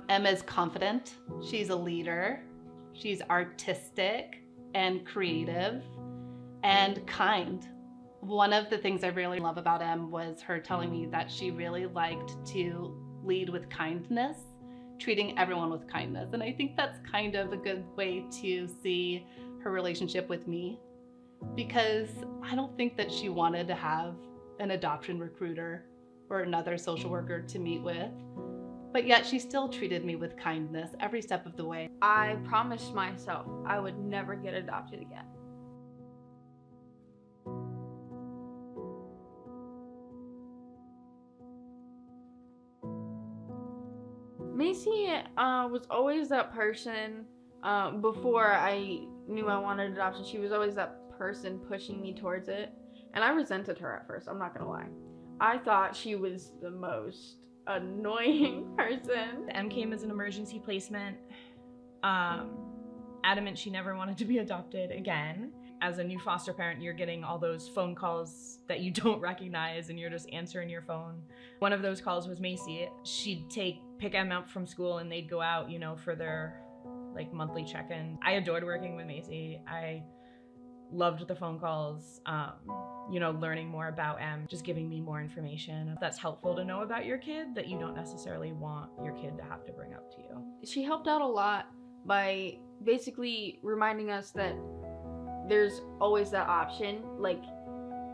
Em is confident, she's a leader, she's artistic and creative and kind. One of the things I really love about Em was her telling me that she really liked to lead with kindness, treating everyone with kindness. And I think that's kind of a good way to see her relationship with me, because I don't think that she wanted to have an adoption recruiter or another social worker to meet with, but yet she still treated me with kindness every step of the way. I promised myself I would never get adopted again. Macie was always that person. Before I knew I wanted adoption, she was always that person pushing me towards it. And I resented her at first, I'm not gonna lie. I thought she was the most annoying person. Em came as an emergency placement, adamant she never wanted to be adopted again. As a new foster parent, you're getting all those phone calls that you don't recognize and you're just answering your phone. One of those calls was Macie. She'd pick Em up from school and they'd go out, for their monthly check-in. I adored working with Macie. I loved the phone calls, learning more about Em, just giving me more information. That's helpful to know about your kid that you don't necessarily want your kid to have to bring up to you. She helped out a lot by basically reminding us that there's always that option.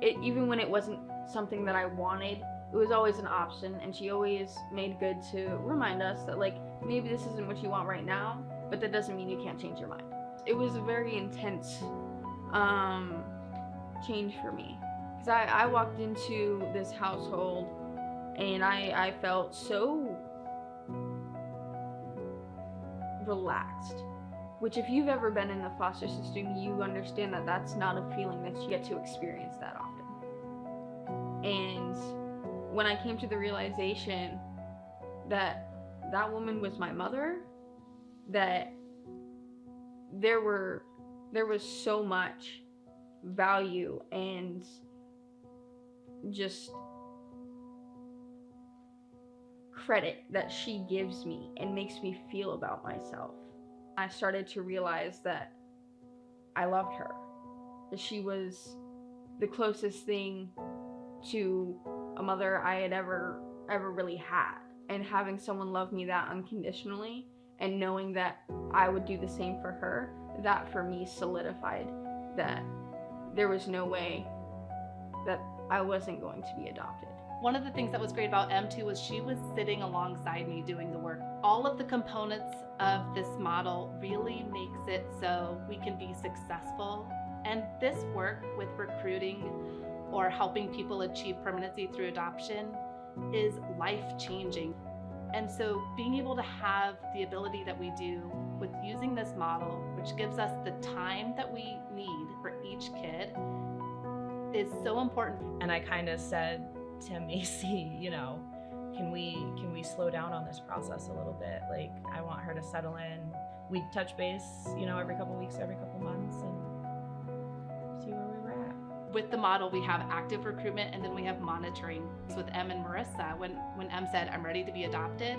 Even when it wasn't something that I wanted, it was always an option, and she always made good to remind us that maybe this isn't what you want right now, but that doesn't mean you can't change your mind. It was a very intense change for me, because I walked into this household and I felt so relaxed, which if you've ever been in the foster system, you understand that that's not a feeling that you get to experience that often. And when I came to the realization that that woman was my mother, that there was so much value and just credit that she gives me and makes me feel about myself, I started to realize that I loved her, that she was the closest thing to a mother I had ever really had. And having someone love me that unconditionally and knowing that I would do the same for her, that for me solidified that there was no way that I wasn't going to be adopted. One of the things that was great about Em too was she was sitting alongside me doing the work. All of the components of this model really makes it so we can be successful. And this work with recruiting or helping people achieve permanency through adoption is life-changing. And so being able to have the ability that we do with using this model, which gives us the time that we need for each kid, is so important. And I kind of said to Macie, can we slow down on this process a little bit? I want her to settle in. We touch base, every couple weeks, every couple months, and see where we were at. With the model, we have active recruitment and then we have monitoring. With Em and Marissa, when Em said, I'm ready to be adopted,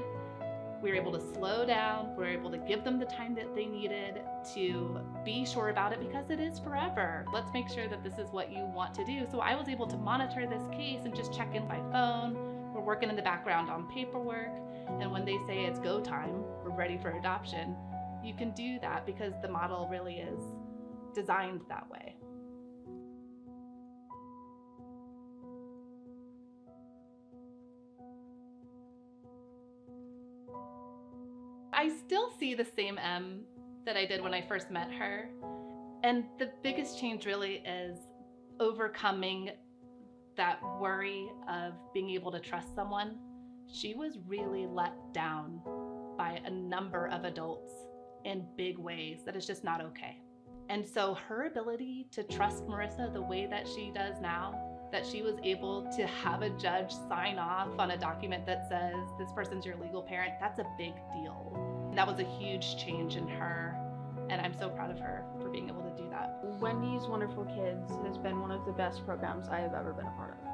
we were able to slow down, we were able to give them the time that they needed to be sure about it, because it is forever. Let's make sure that this is what you want to do. So I was able to monitor this case and just check in by phone. We're working in the background on paperwork, and when they say it's go time, we're ready for adoption, you can do that because the model really is designed that way. I still see the same Em that I did when I first met her. And the biggest change really is overcoming that worry of being able to trust someone. She was really let down by a number of adults in big ways that is just not okay. And so her ability to trust Marissa the way that she does now, that she was able to have a judge sign off on a document that says this person's your legal parent, that's a big deal. And that was a huge change in her, and I'm so proud of her for being able to do that. Wendy's Wonderful Kids has been one of the best programs I have ever been a part of.